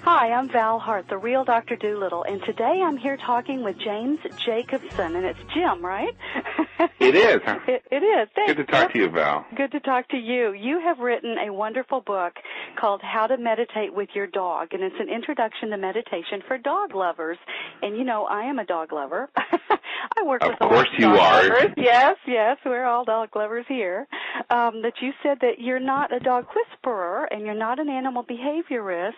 Hi, I'm Val Hart, the real Dr. Doolittle, and today I'm here talking with James Jacobson, and it's Jim, right? It is. It is. Thanks. Good to talk to you, Val. Good to talk to you. You have written a wonderful book called How to Meditate with Your Dog, and it's an introduction to meditation for dog lovers. And, you know, I am a dog lover. I work with a lot of dog lovers. Yes, we're all dog lovers here. That you said that you're not a dog whisperer and you're not an animal behaviorist.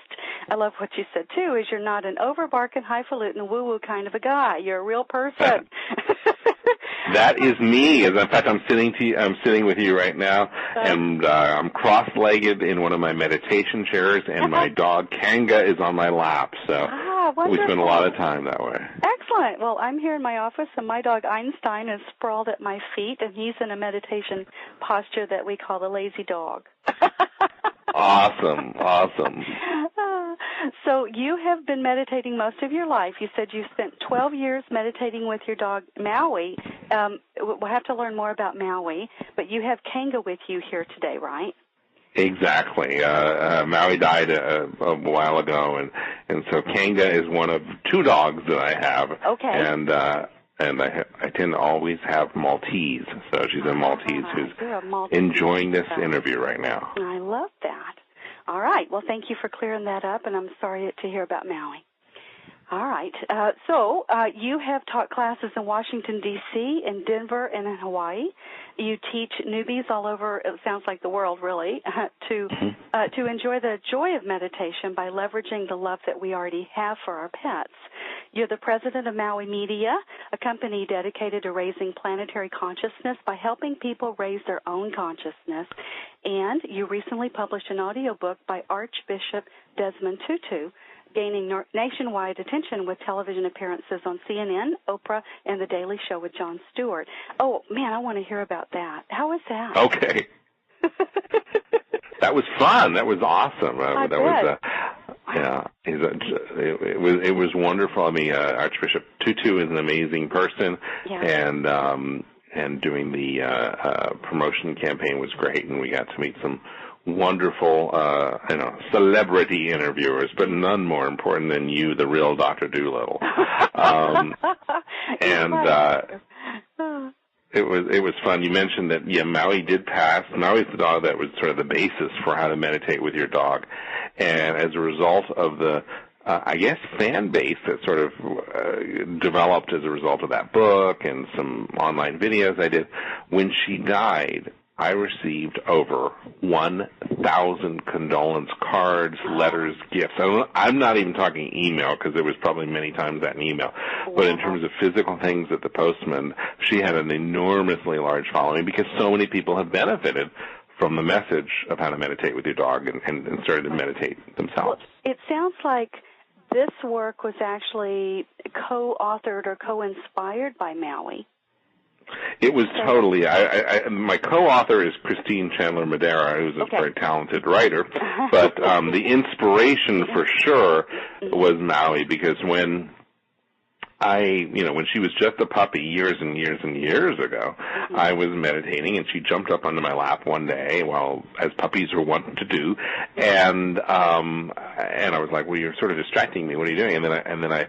I love what you said, too, is you're not an overbarking, highfalutin, woo-woo kind of a guy. You're a real person. That is me. In fact, I'm sitting with you right now, and I'm cross-legged in one of my meditation chairs, and my dog Kanga is on my lap. So we spend a lot of time that way. Excellent. Well, I'm here in my office, and my dog Einstein is sprawled at my feet, and he's in a meditation posture that we call the lazy dog. Awesome. So you have been meditating most of your life. You said you spent 12 years meditating with your dog, Maui. We'll have to learn more about Maui, but you have Kanga with you here today, right? Exactly. Maui died a while ago, and so Kanga is one of two dogs that I have. Okay. And I tend to always have Maltese, so she's a Maltese who's enjoying this interview right now. I love that. All right. Well, thank you for clearing that up, and I'm sorry to hear about Maui. All right. So you have taught classes in Washington, D.C., in Denver, and in Hawaii. You teach newbies all over, it sounds like the world, really, to enjoy the joy of meditation by leveraging the love that we already have for our pets. You're the president of Maui Media, a company dedicated to raising planetary consciousness by helping people raise their own consciousness. And you recently published an audiobook by Archbishop Desmond Tutu, gaining nationwide attention with television appearances on CNN, Oprah, and The Daily Show with Jon Stewart. Oh, man, I want to hear about that. How was that? Okay. That was fun. That was awesome. It was wonderful. I mean, Archbishop Tutu is an amazing person, and doing the promotion campaign was great, and we got to meet some wonderful, celebrity interviewers, but none more important than you, the real Dr. Doolittle. It was fun. You mentioned that, Maui did pass. Maui's the dog that was sort of the basis for how to meditate with your dog. And as a result of the, fan base that sort of developed as a result of that book and some online videos I did, when she died, I received over 1,000 condolence cards, letters, gifts. I'm not even talking email, because there was probably many times that in email. Wow. But in terms of physical things at the postman, she had an enormously large following because so many people have benefited from the message of how to meditate with your dog and started to meditate themselves. Well, it sounds like this work was actually co-authored or co-inspired by Maui. It was totally. My co-author is Christine Chandler Madera, who's a very talented writer. But the inspiration for sure was Maui, because when she was just a puppy years and years and years ago, I was meditating, and she jumped up onto my lap one day, as puppies are wont to do, and I was like, "Well, you're sort of distracting me. What are you doing?" And then I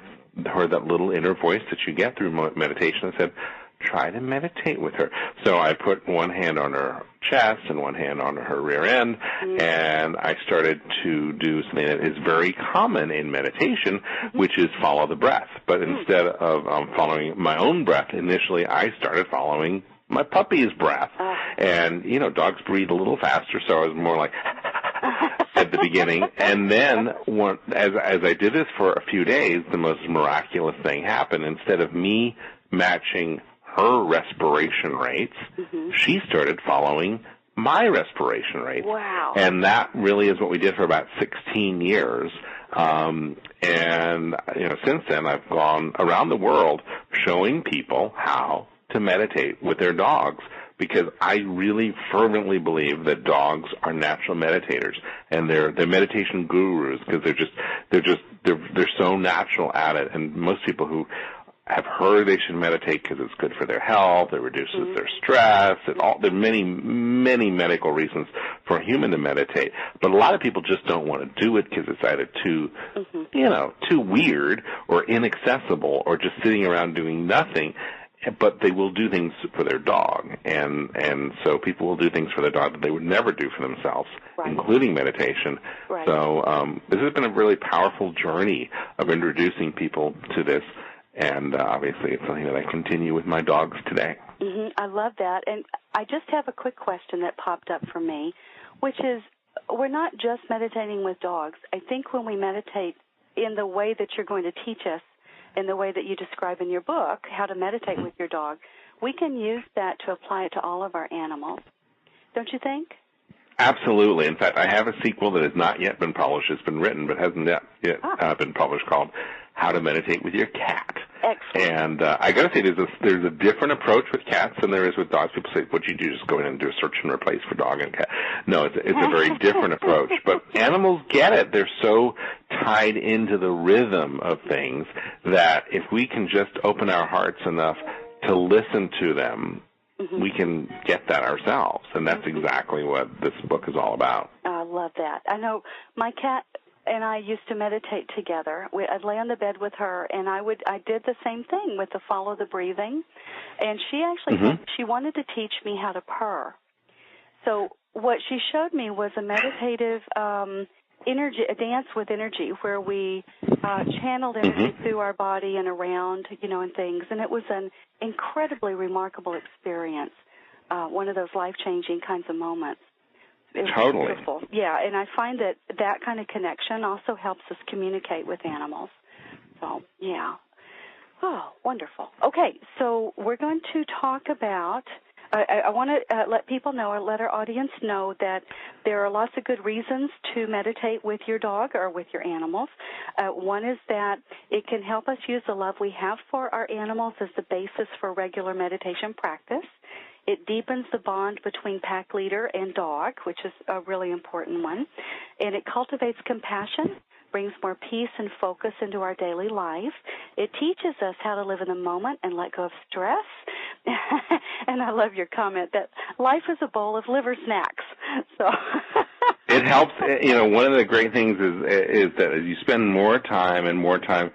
heard that little inner voice that you get through meditation and said, try to meditate with her. So I put one hand on her chest and one hand on her rear end, and I started to do something that is very common in meditation, which is follow the breath. But instead of following my own breath, initially I started following my puppy's breath. And, dogs breathe a little faster, so I was more like at the beginning. And then as I did this for a few days, the most miraculous thing happened. Instead of me matching her respiration rates, she started following my respiration rates. Wow. And that really is what we did for about 16 years. Since then I've gone around the world showing people how to meditate with their dogs, because I really fervently believe that dogs are natural meditators, and they're meditation gurus, because they're so natural at it. And most people who have heard they should meditate because it's good for their health, it reduces their stress, there are many, many medical reasons for a human to meditate. But a lot of people just don't want to do it because it's either too, too weird or inaccessible or just sitting around doing nothing. But they will do things for their dog, and so people will do things for their dog that they would never do for themselves, including meditation. Right. So this has been a really powerful journey of introducing people to this, and obviously it's something that I continue with my dogs today. I love that, and I just have a quick question that popped up for me, which is we're not just meditating with dogs. I think when we meditate in the way that you're going to teach us, in the way that you describe in your book, how to meditate with your dog, we can use that to apply it to all of our animals. Don't you think? Absolutely. In fact, I have a sequel that has not yet been published. It's been written but hasn't yet been published, called How to Meditate with Your Cat. Excellent. And I got to say, there's a different approach with cats than there is with dogs. People say, what you do, just go in and do a search and replace for dog and cat. No, it's a very different approach. But animals get it. They're so tied into the rhythm of things that if we can just open our hearts enough to listen to them, we can get that ourselves. And that's exactly what this book is all about. I love that. I know my cat and I used to meditate together. I'd lay on the bed with her, and I did the same thing with the follow the breathing. And she actually she wanted to teach me how to purr. So what she showed me was a meditative energy, a dance with energy, where we channeled energy through our body and around, and things. And it was an incredibly remarkable experience, one of those life-changing kinds of moments. It's totally beautiful. Yeah, and I find that kind of connection also helps us communicate with animals. So, yeah. Oh, wonderful. Okay, so we're going to talk about, I want to let people know, or let our audience know, that there are lots of good reasons to meditate with your dog or with your animals. One is that it can help us use the love we have for our animals as the basis for regular meditation practice. It deepens the bond between pack leader and dog, which is a really important one. And it cultivates compassion, brings more peace and focus into our daily life. It teaches us how to live in the moment and let go of stress. And I love your comment that life is a bowl of liver snacks. So it helps. One of the great things is that as you spend more time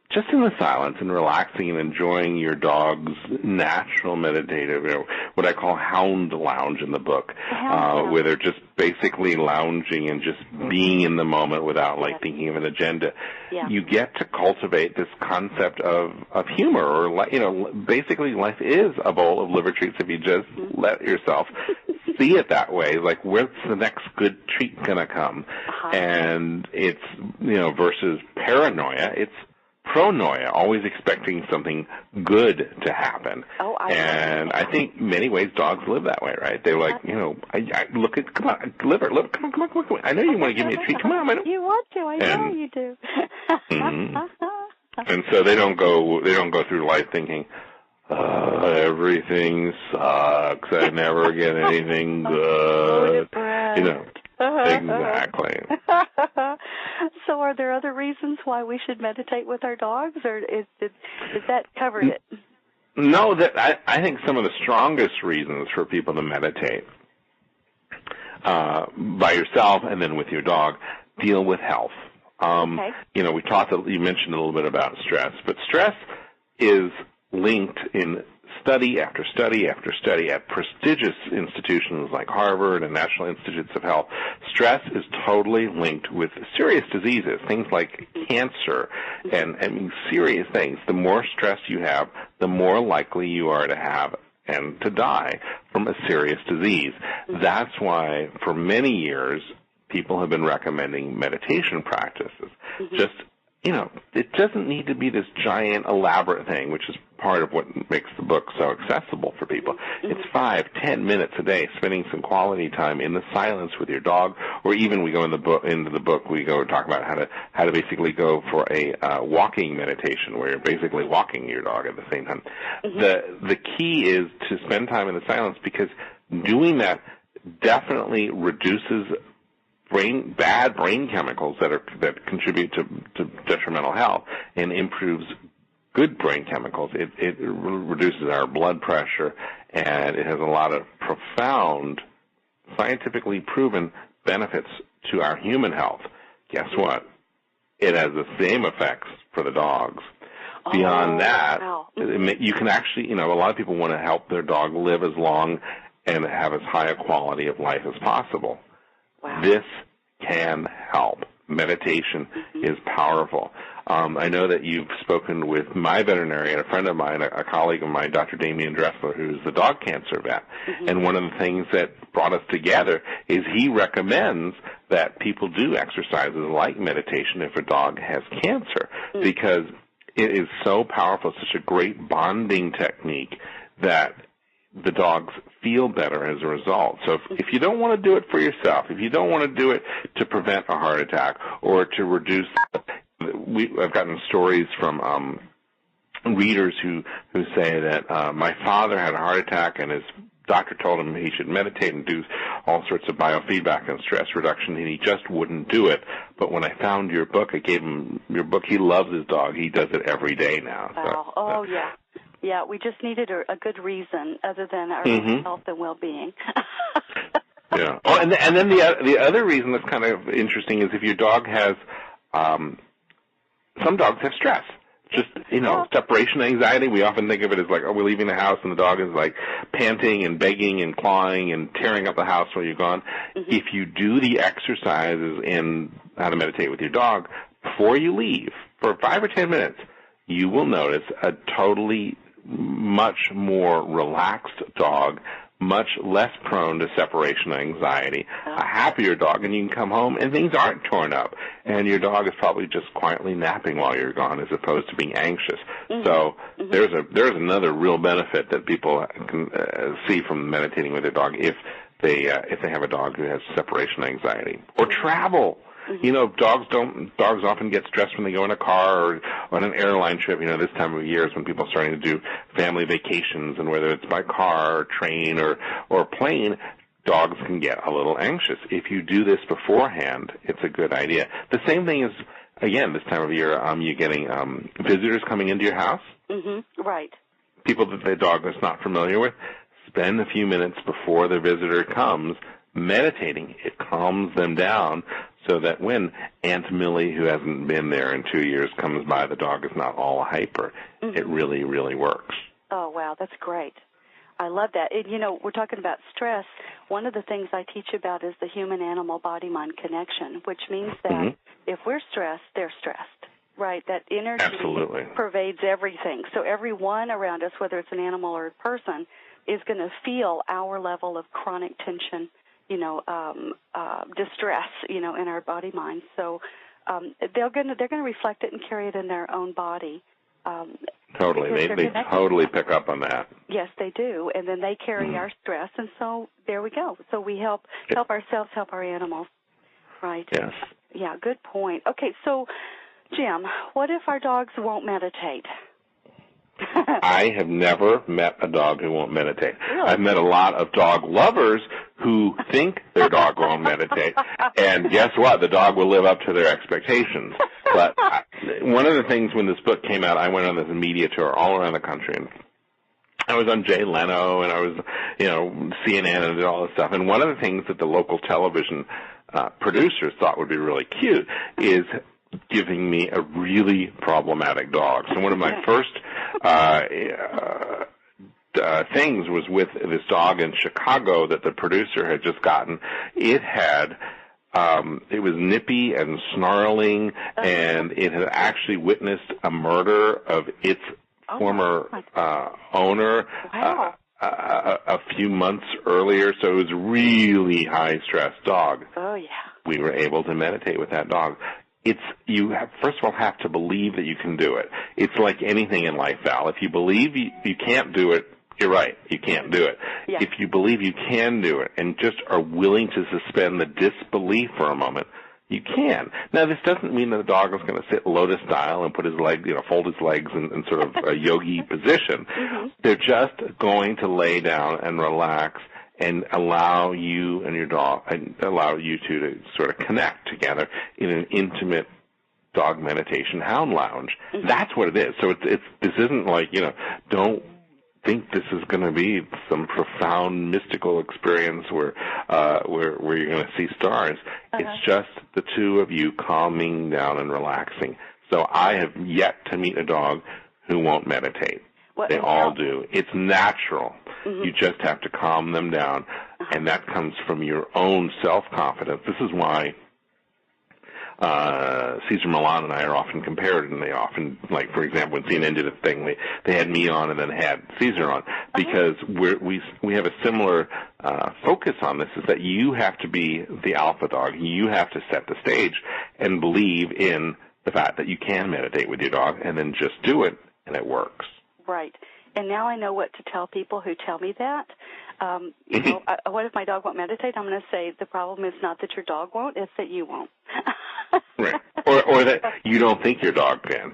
just in the silence and relaxing and enjoying your dog's natural meditative, what I call hound lounge in the book, where they're just basically lounging and just being in the moment without thinking of an agenda. Yeah. You get to cultivate this concept of humor, or basically life is a bowl of liver treats if you just let yourself see it that way. Like, where's the next good treat gonna come? And it's versus paranoia, it's pronoia, always expecting something good to happen. I think in many ways dogs live that way, right? They're like, I look at, come on, liver, look, come on. I know you want to give me a treat. Come on, you want to. I know you do. And so they don't go through life thinking, everything sucks. I never get anything good. Exactly. So are there other reasons why we should meditate with our dogs, or is that covered it? No, I think some of the strongest reasons for people to meditate by yourself and then with your dog deal with health. You mentioned a little bit about stress, but stress is linked in study after study after study at prestigious institutions like Harvard and National Institutes of Health. Stress is totally linked with serious diseases, things like cancer and serious things. The more stress you have, the more likely you are to have and to die from a serious disease. That's why for many years people have been recommending meditation practices. Just it doesn't need to be this giant, elaborate thing, which is part of what makes the book so accessible for people. It's 5-10 minutes a day, spending some quality time in the silence with your dog, or even we go into the book, we go talk about how to basically go for a walking meditation, where you're basically walking your dog at the same time. The key is to spend time in the silence, because doing that definitely reduces bad brain chemicals that contribute to detrimental health, and improves good brain chemicals. It reduces our blood pressure, and it has a lot of profound scientifically proven benefits to our human health, guess what? It has the same effects for the dogs. Beyond that, wow. you can actually, a lot of people want to help their dog live as long and have as high a quality of life as possible. Wow. This can help. Meditation is powerful. I know that you've spoken with my veterinarian, a friend of mine, a colleague of mine, Dr. Damian Dressler, who's the dog cancer vet. And one of the things that brought us together is he recommends that people do exercises like meditation if a dog has cancer, because it is so powerful, such a great bonding technique that the dogs feel better as a result. So if you don't want to do it for yourself, if you don't want to do it to prevent a heart attack or to reduce, I've gotten stories from readers who say that my father had a heart attack and his doctor told him he should meditate and do all sorts of biofeedback and stress reduction, and he just wouldn't do it. But when I found your book, I gave him your book. He loves his dog. He does it every day now. Wow. Yeah. Yeah, we just needed a good reason other than our own health and well-being. Yeah. Oh, and then the other reason that's kind of interesting is if your dog has, some dogs have stress. Just, separation anxiety. We often think of it as like, we're leaving the house and the dog is like panting and begging and clawing and tearing up the house while you're gone. If you do the exercises in how to meditate with your dog before you leave for 5 or 10 minutes, you will notice a totally much more relaxed dog, much less prone to separation anxiety, a happier dog, and you can come home and things aren't torn up, and your dog is probably just quietly napping while you're gone as opposed to being anxious. So there's another real benefit that people can see from meditating with their dog if they have a dog who has separation anxiety. Or travel. Dogs often get stressed when they go in a car or on an airline trip. This time of year is when people are starting to do family vacations, and whether it's by car or train or plane, dogs can get a little anxious. If you do this beforehand, it's a good idea. The same thing is, again, this time of year, you're getting visitors coming into your house. Right. People that the dog is not familiar with. Spend a few minutes before the visitor comes meditating. It calms them down so that when Aunt Millie, who hasn't been there in 2 years, comes by, the dog is not all hyper. It really, really works. Oh, wow, that's great. I love that. We're talking about stress. One of the things I teach about is the human-animal body-mind connection, which means that if we're stressed, they're stressed, right? That energy pervades everything. So everyone around us, whether it's an animal or a person, is going to feel our level of chronic tension, distress, in our body mind. So they're going to reflect it and carry it in their own body. Totally, they totally pick up on that. Yes, they do, and then they carry our stress, and so there we go. So we help ourselves, help our animals, right? Yes. Yeah, good point. Okay, so Jim, what if our dogs won't meditate? I have never met a dog who won't meditate. Really? I've met a lot of dog lovers who think their dog won't meditate, and guess what? The dog will live up to their expectations. But one of the things when this book came out, I went on this media tour all around the country, and I was on Jay Leno, and I was, CNN and did all this stuff. And one of the things that the local television producers thought would be really cute is giving me a really problematic dog. So one of my first things was with this dog in Chicago that the producer had just gotten. It was nippy and snarling, and it had actually witnessed a murder of its former owner a few months earlier, so it was a really high-stress dog. Oh, yeah. We were able to meditate with that dog. You first of all have to believe that you can do it. It's like anything in life, Val. If you believe you can't do it, you're right. You can't do it. Yeah. If you believe you can do it and just are willing to suspend the disbelief for a moment, you can. Now, this doesn't mean that the dog is going to sit lotus style and put his leg, fold his legs in sort of a yogi position. They're just going to lay down and relax and allow you and your dog, and allow you two to sort of connect together in an intimate dog meditation hound lounge. That's what it is. So this isn't like, don't think this is going to be some profound mystical experience where you're going to see stars. It's just the two of you calming down and relaxing. So I have yet to meet a dog who won't meditate. They all do. It's natural. You just have to calm them down, and that comes from your own self-confidence. This is why Cesar Millan and I are often compared, and they often, like, for example, when CNN did a thing, they had me on and then had Cesar on, because we have a similar focus on this, is that you have to be the alpha dog. You have to set the stage and believe in the fact that you can meditate with your dog, and then just do it, and it works. Right. And now I know what to tell people who tell me that. What if my dog won't meditate? I'm going to say the problem is not that your dog won't, it's that you won't. Right. Or that you don't think your dog can.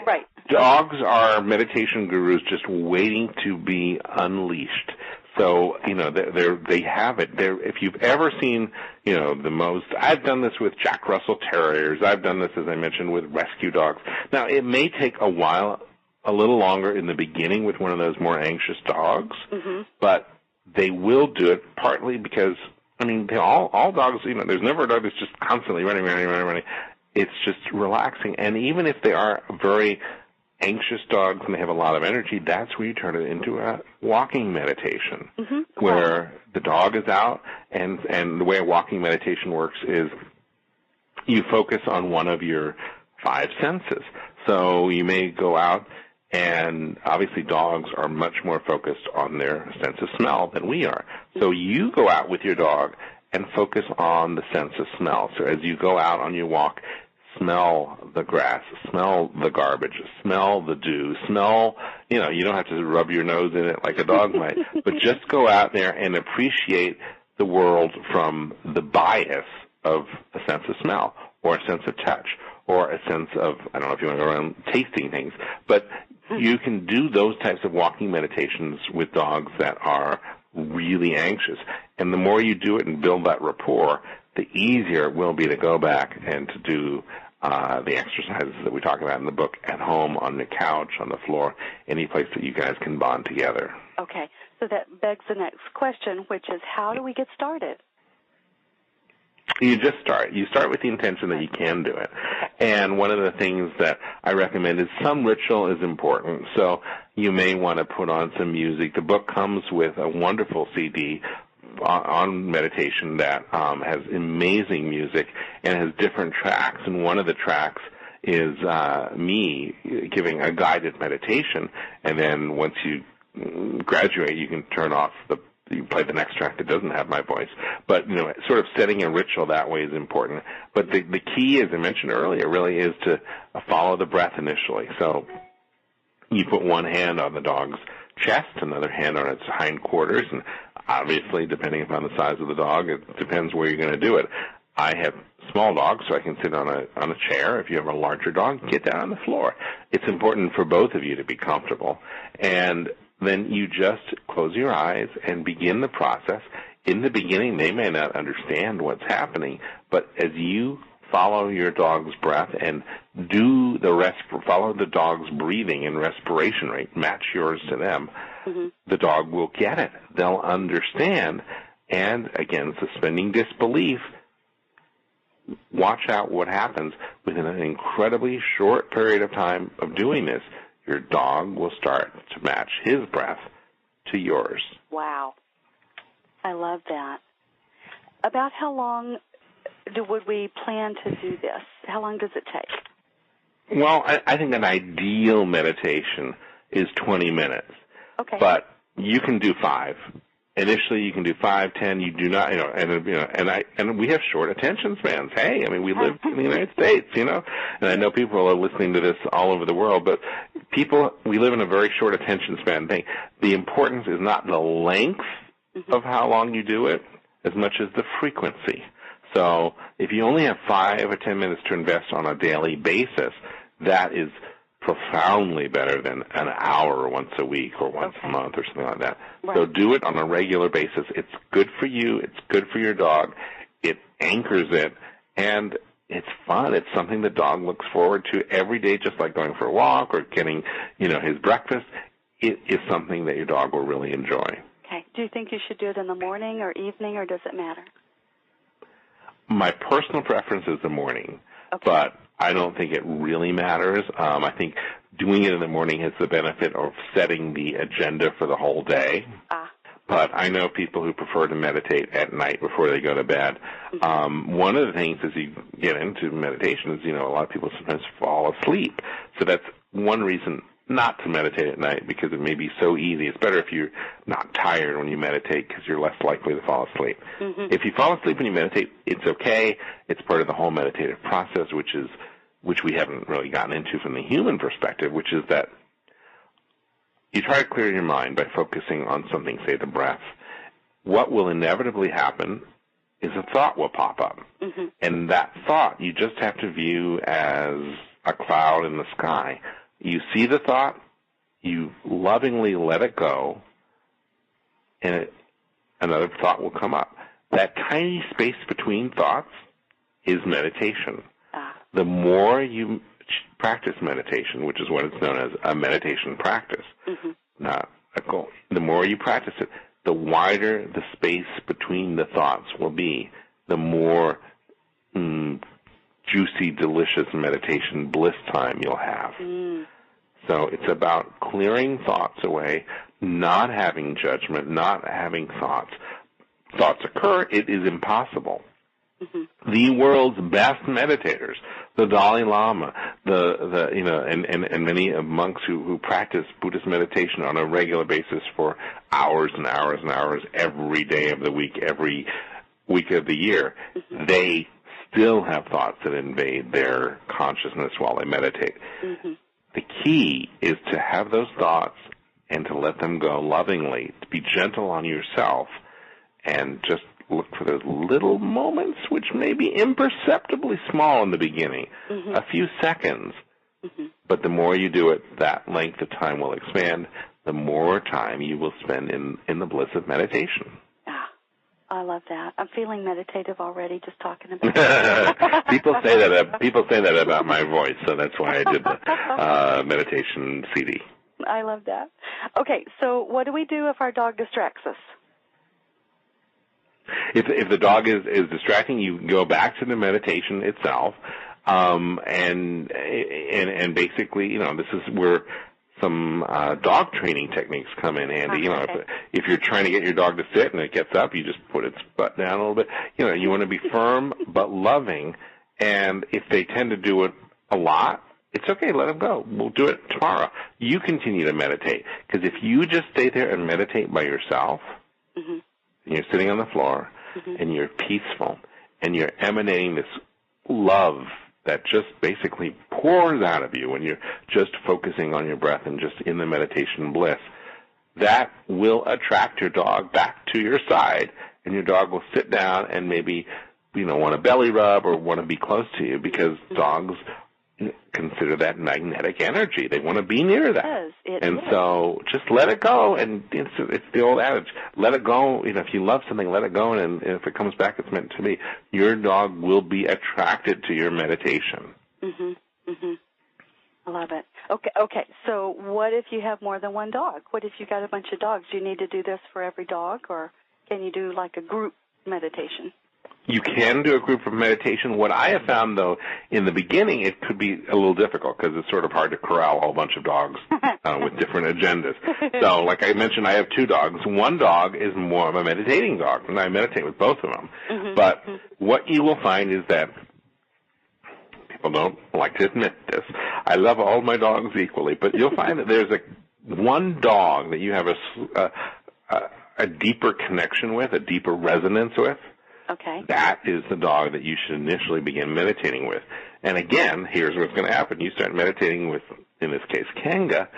Right. Dogs are meditation gurus just waiting to be unleashed. So, they have it. If you've ever seen, the most, I've done this with Jack Russell Terriers. I've done this, as I mentioned, with rescue dogs. Now, it may take a while, a little longer in the beginning with one of those more anxious dogs, but they will do it partly because, all dogs, there's never a dog that's just constantly running. It's just relaxing. And even if they are very anxious dogs and they have a lot of energy, that's where you turn it into a walking meditation, where the dog is out, and the way a walking meditation works is you focus on one of your 5 senses. So you may go out, and obviously dogs are much more focused on their sense of smell than we are. So you go out with your dog and focus on the sense of smell. So as you go out on your walk, smell the grass, smell the garbage, smell the dew, smell, you don't have to rub your nose in it like a dog might, but just go out there and appreciate the world from the bias of a sense of smell or a sense of touch or a sense of, I don't know if you want to go around tasting things, but you can do those types of walking meditations with dogs that are really anxious. And the more you do it and build that rapport, the easier it will be to go back and to do the exercises that we talk about in the book at home, on the couch, on the floor, any place that you guys can bond together. Okay. So that begs the next question, which is, how do we get started? You just start. You start with the intention that you can do it. And one of the things that I recommend is some ritual is important. So you may want to put on some music. The book comes with a wonderful CD on meditation that has amazing music and has different tracks. And one of the tracks is me giving a guided meditation. And then once you graduate, you can turn off you play the next track that doesn't have my voice. But, sort of setting a ritual that way is important. But the key, as I mentioned earlier, really is to follow the breath initially. So you put one hand on the dog's chest, another hand on its hindquarters, and obviously, depending upon the size of the dog, it depends where you're going to do it. I have small dogs, so I can sit on a chair. If you have a larger dog, get down on the floor. It's important for both of you to be comfortable. And then you just close your eyes and begin the process. In the beginning, they may not understand what's happening, but as you follow your dog's breath and do follow the dog's breathing and respiration rate, match yours to them, the dog will get it. They'll understand. And again, suspending disbelief, watch out what happens within an incredibly short period of time of doing this. Your dog will start to match his breath to yours. Wow. I love that. About how long would we plan to do this? How long does it take? Well, I think an ideal meditation is 20 minutes. Okay. But you can do 5. Initially, you can do 5, 10. You do not, and we have short attention spans. Hey, we live in the United States, and I know people are listening to this all over the world, but we live in a very short attention span thing. The importance is not the length of how long you do it as much as the frequency. So if you only have 5 or 10 minutes to invest on a daily basis, that is profoundly better than an hour once a week or once a month or something like that. Right. So do it on a regular basis. It's good for you. It's good for your dog. It anchors it, and it's fun. It's something the dog looks forward to every day, just like going for a walk or getting, his breakfast. it is something that your dog will really enjoy. Okay. Do you think you should do it in the morning or evening, or does it matter? My personal preference is the morning, okay. But I don't think it really matters. I think doing it in the morning has the benefit of setting the agenda for the whole day. But I know people who prefer to meditate at night before they go to bed. Mm-hmm. One of the things as you get into meditation is, a lot of people sometimes fall asleep. So that's one reason not to meditate at night, because it may be so easy. It's better if you're not tired when you meditate, because you're less likely to fall asleep. Mm-hmm. If you fall asleep when you meditate, it's okay. It's part of the whole meditative process, which we haven't really gotten into from the human perspective, which is that you try to clear your mind by focusing on something, say the breath. What will inevitably happen is a thought will pop up. Mm-hmm. And that thought you just have to view as a cloud in the sky. You see the thought, you lovingly let it go, and another thought will come up. That tiny space between thoughts is meditation. The more you practice meditation, which is what it's known as, a meditation practice, mm-hmm. not a goal. The more you practice it, the wider the space between the thoughts will be, the more juicy, delicious meditation bliss time you'll have. Mm. So it's about clearing thoughts away, not having judgment, not having thoughts. Thoughts occur, it is impossible. Mm-hmm. The world's best meditators, the Dalai Lama, and many monks who practice Buddhist meditation on a regular basis for hours and hours and hours every day of the week, every week of the year, mm-hmm. they still have thoughts that invade their consciousness while they meditate. Mm-hmm. The key is to have those thoughts and to let them go lovingly, to be gentle on yourself, and just look for those little moments, which may be imperceptibly small in the beginning, mm-hmm. a few seconds. Mm-hmm. But the more you do it, that length of time will expand, the more time you will spend in the bliss of meditation. I love that. I'm feeling meditative already just talking about it. People say that about my voice, so that's why I did the meditation CD. I love that. Okay, so what do we do if our dog distracts us? If the dog is distracting, you go back to the meditation itself, and basically, this is where some dog training techniques come in handy. Okay. If you're trying to get your dog to sit and it gets up, you just put its butt down a little bit. You want to be firm but loving, and if they tend to do it a lot, it's okay, let them go. We'll do it tomorrow. You continue to meditate, because if you just stay there and meditate by yourself, mm-hmm. and you're sitting on the floor, mm-hmm. and you're peaceful, and you're emanating this love that just basically pours out of you when you're just focusing on your breath and just in the meditation bliss, that will attract your dog back to your side, and your dog will sit down and maybe, want a belly rub or want to be close to you, because mm-hmm. dogs consider that magnetic energy. They want to be near that. It is. So just let it go, and it's the old adage, let it go. If you love something, let it go, and if it comes back, it's meant to be. Your dog will be attracted to your meditation. Mm-hmm. Mm-hmm. I love it. Okay. So what if you have more than one dog? What if you got a bunch of dogs? Do you need to do this for every dog, or can you do like a group meditation? You can do a group of meditation. What I have found, though, in the beginning, it could be a little difficult because it's sort of hard to corral a whole bunch of dogs with different agendas. So, like I mentioned, I have two dogs. One dog is more of a meditating dog, and I meditate with both of them. Mm-hmm. But what you will find is that people don't like to admit this. I love all my dogs equally, but you'll find that there's one dog that you have a deeper connection with, a deeper resonance with. Okay. That is the dog that you should initially begin meditating with. And again, here's what's going to happen. You start meditating with, in this case, Kanga.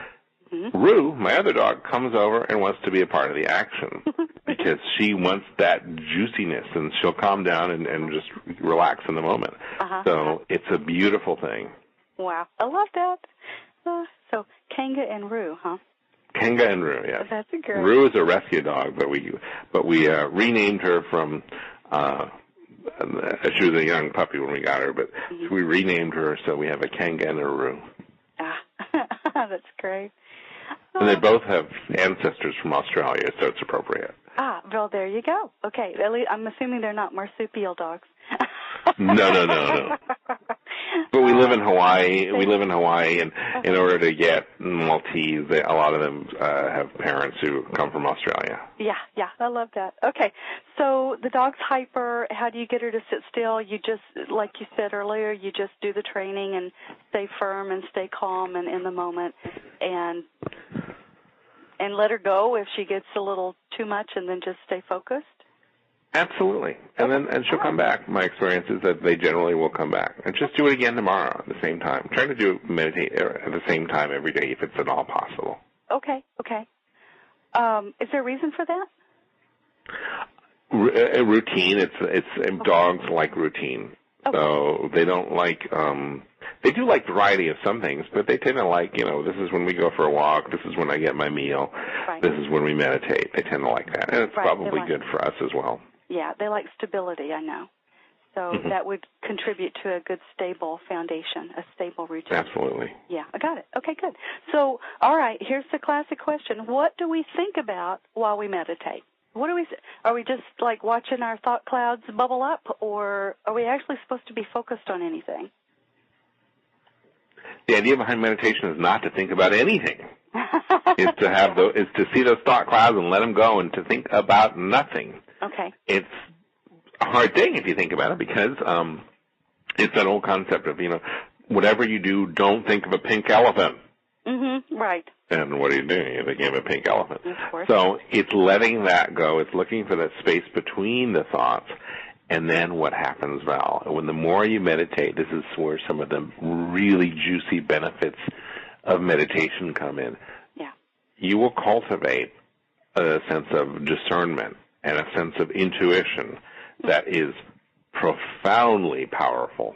Mm-hmm. Rue, my other dog, comes over and wants to be a part of the action because she wants that juiciness, and she'll calm down and just relax in the moment. Uh-huh. So it's a beautiful thing. Wow. I love that. So Kanga and Rue, huh? Kanga and Rue, yes. That's a great. Rue is a rescue dog, but we renamed her from. She was a young puppy when we got her, but mm-hmm. we renamed her, so we have a Kanga and a Rue. That's great. And they both have ancestors from Australia, so it's appropriate. Ah, well, there you go. Okay, I'm assuming they're not marsupial dogs. No. But we live in Hawaii. And in order to get Maltese, a lot of them have parents who come from Australia. Yeah, I love that. Okay, so the dog's hyper. How do you get her to sit still? You just, like you said earlier, you just do the training and stay firm and stay calm and in the moment, and let her go if she gets a little too much, and then just stay focused. Absolutely. And she'll come back. My experience is that they generally will come back. And just do it again tomorrow at the same time. Try to meditate at the same time every day if it's at all possible. Okay. Is there a reason for that? A routine. It's dogs like routine. Okay. So they don't like, they do like variety of some things, but they tend to like, this is when we go for a walk, this is when I get my meal, right. This is when we meditate. They tend to like that. And it's probably good for us as well. Yeah, they like stability, I know. So that would contribute to a good, stable foundation, a stable routine. Absolutely. Yeah, I got it. Okay, good. So, all right, here's the classic question. What do we think about while we meditate? Are we just like watching our thought clouds bubble up, or are we actually supposed to be focused on anything? The idea behind meditation is not to think about anything. It's to see those thought clouds and let them go, and to think about nothing. Okay. It's a hard thing if you think about it, because it's that old concept of, whatever you do, don't think of a pink elephant. Mm-hmm. Right. And what are you doing? You're thinking of a pink elephant. Of course. So it's letting that go. It's looking for that space between the thoughts. And then what happens, Val? When the more you meditate, this is where some of the really juicy benefits of meditation come in. Yeah. You will cultivate a sense of discernment and a sense of intuition that is profoundly powerful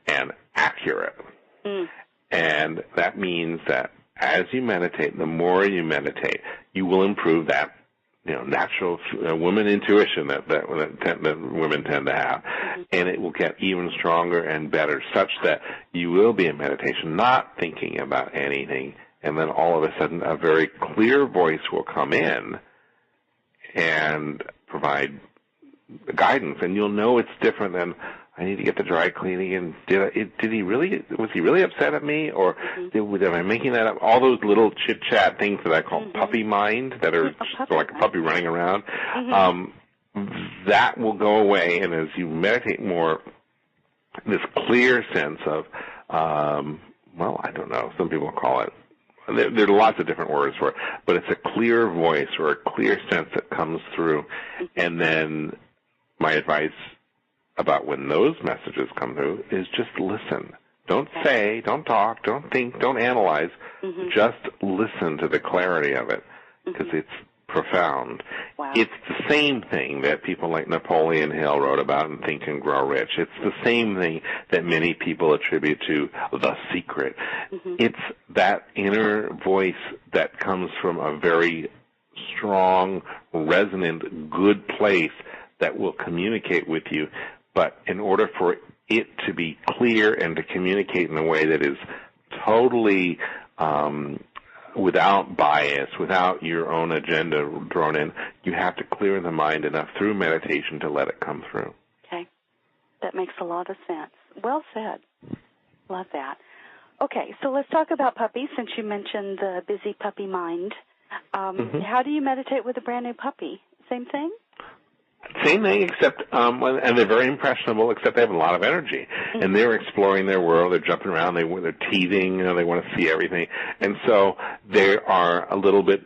and accurate. Mm. And that means that as you meditate, the more you meditate, you will improve that natural woman intuition that women tend to have. Mm-hmm. And it will get even stronger and better, such that you will be in meditation not thinking about anything, and then all of a sudden a very clear voice will come in and provide guidance, and you'll know it's different than, I need to get the dry cleaning, and was he really upset at me, or am I making that up? All those little chit-chat things that I call puppy mind, that are like a puppy running around, that will go away, and as you meditate more, this clear sense of, I don't know, some people call it, there are lots of different words for it, but it's a clear voice or a clear sense that comes through, and then my advice about when those messages come through is just listen. Don't say, don't talk, don't think, don't analyze. Just listen to the clarity of it, because it's profound. Wow. It's the same thing that people like Napoleon Hill wrote about in Think and Grow Rich. It's the same thing that many people attribute to The Secret. It's that inner voice that comes from a very strong, resonant, good place that will communicate with you. But in order for it to be clear and to communicate in a way that is totally without bias, without your own agenda drawn in, you have to clear the mind enough through meditation to let it come through. Okay. That makes a lot of sense. Well said. Love that. Okay, so let's talk about puppies, since you mentioned the busy puppy mind. How do you meditate with a brand new puppy? Same thing? Same thing, except, and they're very impressionable, except they have a lot of energy. And they're exploring their world, they're jumping around, they're teething, they want to see everything. And so they are a little bit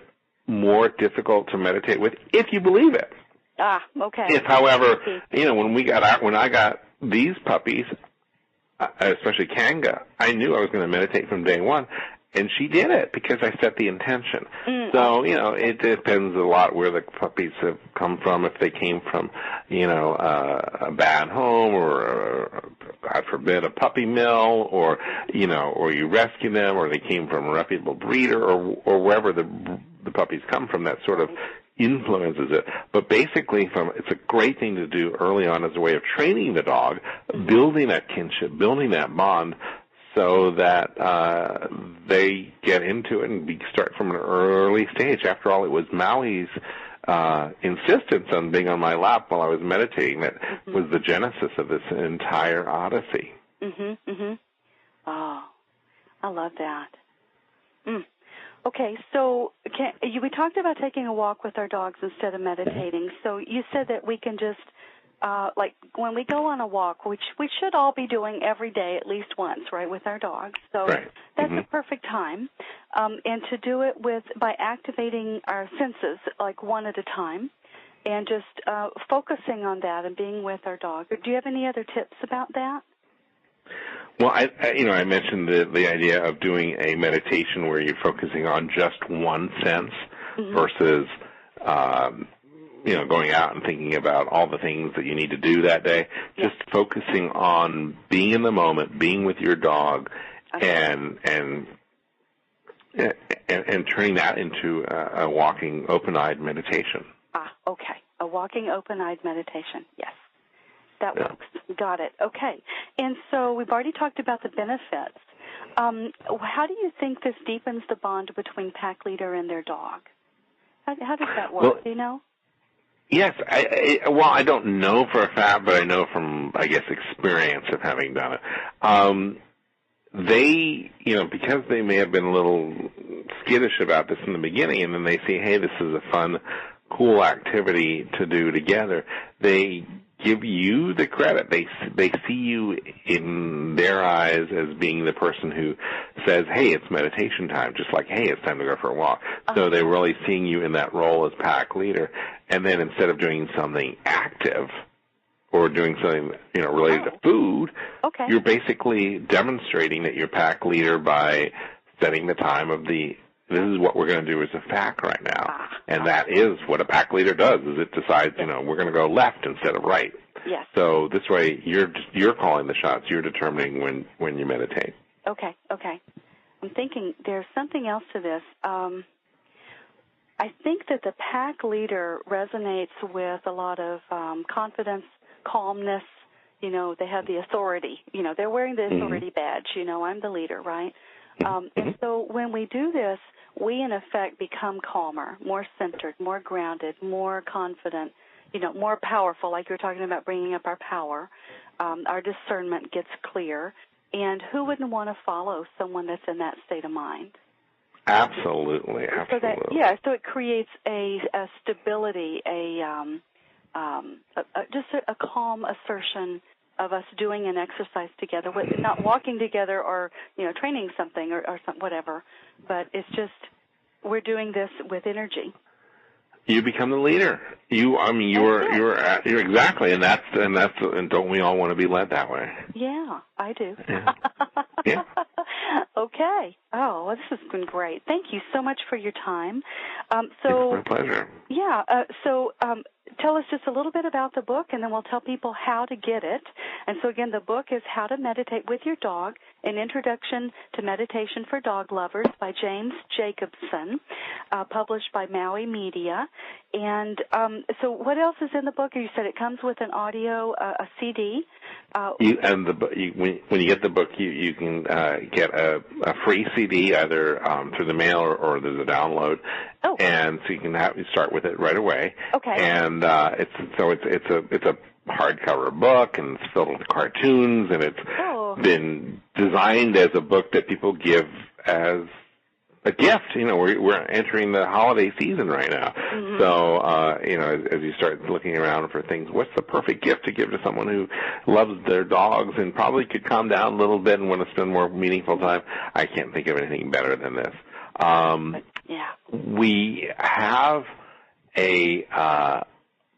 more difficult to meditate with, if you believe it. Ah, okay. If, however, when I got these puppies, especially Kanga, I knew I was going to meditate from day one. And she did it because I set the intention. So, it depends a lot where the puppies have come from. If they came from, a bad home, or, God forbid, a puppy mill, or you rescue them, or they came from a reputable breeder, or wherever the puppies come from, that sort of influences it. But basically, it's a great thing to do early on as a way of training the dog, building that kinship, building that bond, so that they get into it and start from an early stage. After all, it was Maui's insistence on being on my lap while I was meditating that was the genesis of this entire odyssey. Oh, I love that. Okay, so we talked about taking a walk with our dogs instead of meditating. So you said that we can just, like when we go on a walk, which we should all be doing every day at least once, right, with our dogs. So that's a perfect time. And to do it by activating our senses, like one at a time, and just focusing on that and being with our dog. Do you have any other tips about that? Well, I mentioned the idea of doing a meditation where you're focusing on just one sense versus, going out and thinking about all the things that you need to do that day. Just focusing on being in the moment, being with your dog, and turning that into a walking, open-eyed meditation. Okay. A walking, open-eyed meditation. Yes. That works. Got it. Okay. And so we've already talked about the benefits. How do you think this deepens the bond between pack leader and their dog? How does that work? Well, do you know? Yes. I don't know for a fact, but I know from, experience of having done it. They, because they may have been a little skittish about this in the beginning, and then they see, hey, this is a fun, cool activity to do together, they give you the credit. They see you in their eyes as being the person who says, hey, it's meditation time, just like, hey, it's time to go for a walk. So they're really seeing you in that role as pack leader. And then instead of doing something active or doing something, related to food, you're basically demonstrating that you're pack leader by setting the time of this is what we're going to do as a pack right now. And that is what a pack leader does, is it decides, we're going to go left instead of right. Yes. So this way you're calling the shots. You're determining when you meditate. Okay. I'm thinking there's something else to this. I think that the pack leader resonates with a lot of confidence, calmness. They have the authority. They're wearing the authority badge. I'm the leader, right? And so when we do this, we, in effect, become calmer, more centered, more grounded, more confident, more powerful, like you're talking about bringing up our power. Our discernment gets clear. And who wouldn't want to follow someone that's in that state of mind? Absolutely. So it creates a stability, just a calm assertion of us doing an exercise together, not walking together or training something or whatever, but it's just we're doing this with energy. You become the leader. You're exactly, and don't we all want to be led that way? Yeah, I do. Yeah. Okay. Oh, well, this has been great. Thank you so much for your time. It's my pleasure. Yeah. Tell us just a little bit about the book, and then we'll tell people how to get it. And so, again, the book is How to Meditate with Your Dog, An Introduction to Meditation for Dog Lovers by Jacobson, published by Maui Media. And so what else is in the book? You said it comes with an audio, a CD. When you get the book, you can get a free CD either through the mail or there's a download. Oh. And so you can start with it right away. Okay. And it's a hardcover book, and it's filled with cartoons, and it's been designed as a book that people give as a gift. We're entering the holiday season right now. Mm-hmm. So, as you start looking around for things, what's the perfect gift to give to someone who loves their dogs and probably could calm down a little bit and want to spend more meaningful time? I can't think of anything better than this. We have a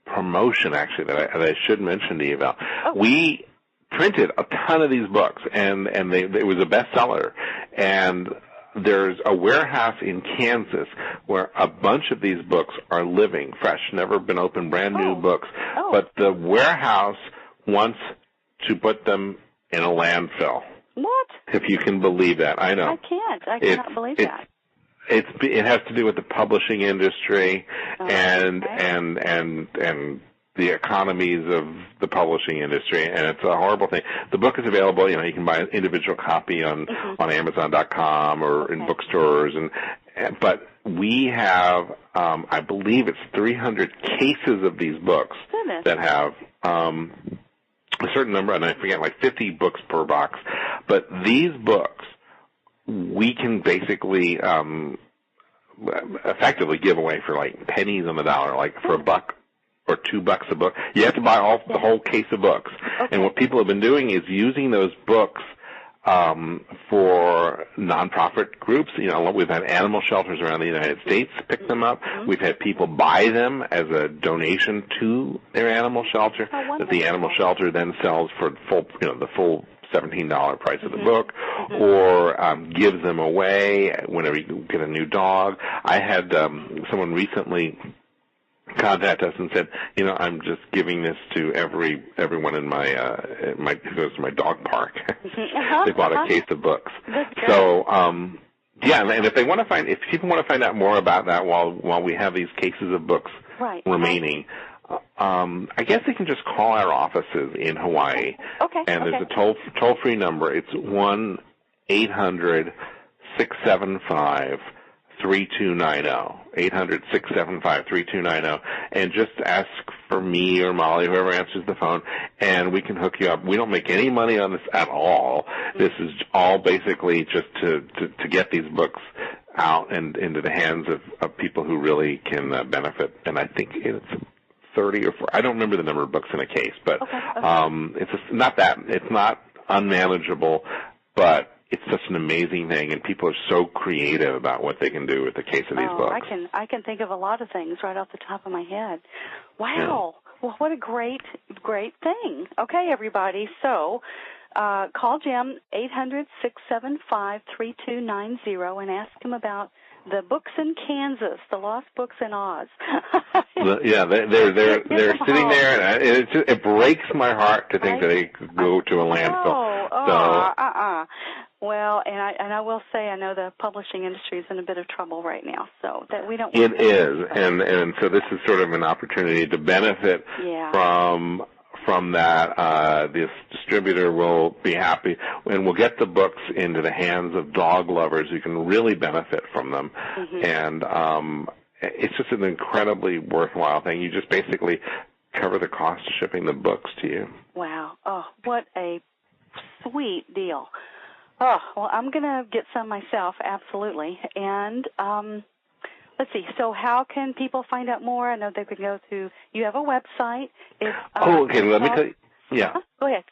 promotion, actually, that I should mention to you about. Oh. We printed a ton of these books, and it was a bestseller. And there's a warehouse in Kansas where a bunch of these books are living, fresh, never been opened, brand new books. Oh. But the warehouse wants to put them in a landfill. What? If you can believe that. I know. I cannot believe that. It has to do with the publishing industry and the economies of the publishing industry, and it's a horrible thing. The book is available. You can buy an individual copy on Amazon.com or in bookstores, but we have, I believe it's 300 cases of these books that have a certain number, and I forget, like 50 books per box. But these books, we can basically effectively give away for like pennies on the dollar, like for $1 or $2 a book. You have to buy the whole case of books. Okay. And what people have been doing is using those books for nonprofit groups. We've had animal shelters around the United States pick them up. We've had people buy them as a donation to their animal shelter that the animal shelter then sells for the full $17 price of the book, or gives them away whenever you get a new dog. I had someone recently contact us and said, I'm just giving this to everyone in my who goes to my dog park. They bought a case of books. So and if people want to find out more about that while we have these cases of books remaining, I guess they can just call our offices in Hawaii. Okay. And there's a toll-free number. It's 1-800-675-3290. 800-675-3290, and just ask for me or Molly, whoever answers the phone, and we can hook you up. We don't make any money on this at all. This is all basically just to get these books out and into the hands of people who really can benefit. And I think it's 30 or 40. I don't remember the number of books in a case, but it's not unmanageable, but it's such an amazing thing, and people are so creative about what they can do with the case of these books. I can think of a lot of things right off the top of my head. Wow. Yeah. Well, what a great thing. Okay, everybody. So call Jim, 800-675-3290, and ask him about the books in Kansas, the lost books in Oz. Yeah, they're sitting there, and it breaks my heart to think that they could go to a landfill. Well, and I will say I know the publishing industry is in a bit of trouble right now, so that we don't. It is, and so this is sort of an opportunity to benefit from that. This distributor will be happy, and we'll get the books into the hands of dog lovers who can really benefit from them. And it's just an incredibly worthwhile thing. You just basically cover the cost of shipping the books to you. Wow. Oh, what a sweet deal. Oh, well, I'm going to get some myself, absolutely. And let's see, so how can people find out more? I know they could go to, you have a website. It's, okay, let me tell you. Yeah. Go ahead.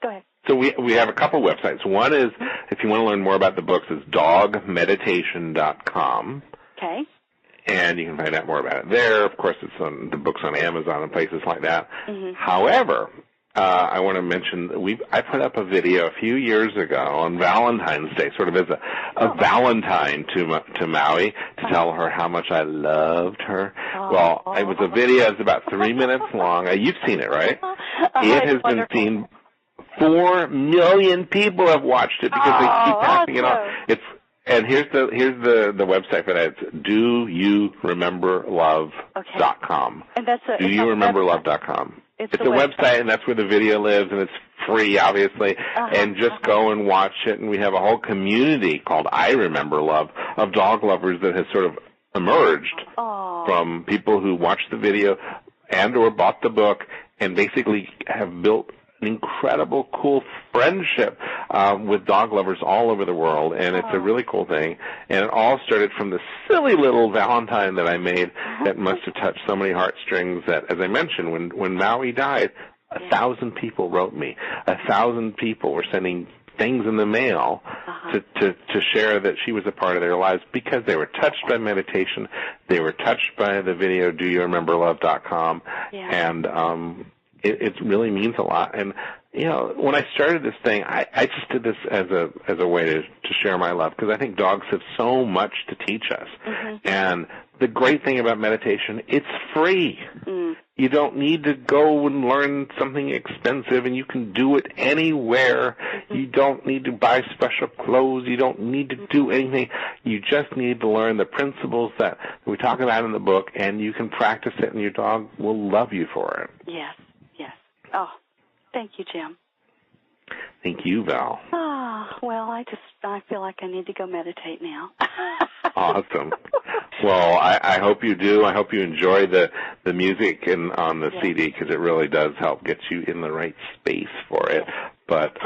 So we have a couple websites. One is, if you want to learn more about the books, is dogmeditation.com. Okay. And you can find out more about it there. Of course, it's on the books on Amazon and places like that. However, I want to mention I put up a video a few years ago on Valentine's Day, sort of as a Valentine to Maui, to tell her how much I loved her. Well, it was a video. It's about 3 minutes long. You've seen it, right? It has been seen. 4 million people have watched it because they keep passing it on. And here's the website for that. It's doyourememberlove.com. And that's doyourememberlove.com. It's a website, and that's where the video lives, and it's free, obviously. And just go and watch it. And we have a whole community called I Remember Love of dog lovers that has sort of emerged from people who watched the video and or bought the book and basically have built an incredible, cool friendship with dog lovers all over the world, and it's a really cool thing. And it all started from the silly little Valentine that I made that must have touched so many heartstrings that, as I mentioned, when Maui died, 1,000 people wrote me. 1,000 people were sending things in the mail to share that she was a part of their lives because they were touched by meditation. They were touched by the video, doyourememberlove.com, and it really means a lot. And when I started this thing, I just did this as a way to share my love, because I think dogs have so much to teach us. And the great thing about meditation, it's free. You don't need to go and learn something expensive, and you can do it anywhere. You don't need to buy special clothes. You don't need to do anything. You just need to learn the principles that we talk about in the book, and you can practice it, and your dog will love you for it. Yes. Oh, thank you, Jim. Thank you, Val. Well, I feel like I need to go meditate now. Awesome. Well, I hope you do. I hope you enjoy the music on the CD, because it really does help get you in the right space for it. But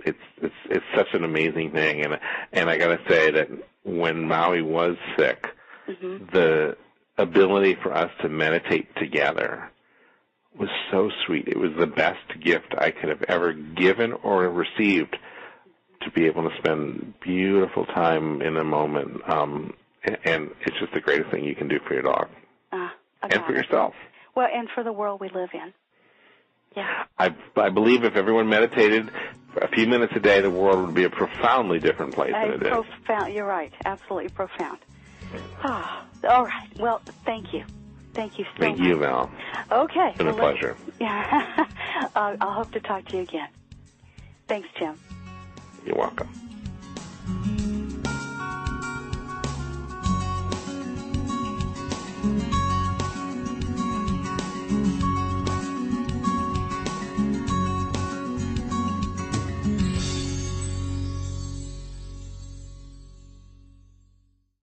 it's such an amazing thing, and I got to say that when Maui was sick, the ability for us to meditate together was so sweet. It was the best gift I could have ever given or received, to be able to spend beautiful time in a moment. And it's just the greatest thing you can do for your dog. And for yourself. Well, and for the world we live in. Yeah. I believe if everyone meditated for a few minutes a day, the world would be a profoundly different place than it is. Profound. You're right. Absolutely profound. All right. Well, thank you. Thank you so much. Thank you, Val. Okay. It's been a pleasure. Yeah. I'll hope to talk to you again. Thanks, Jim. You're welcome.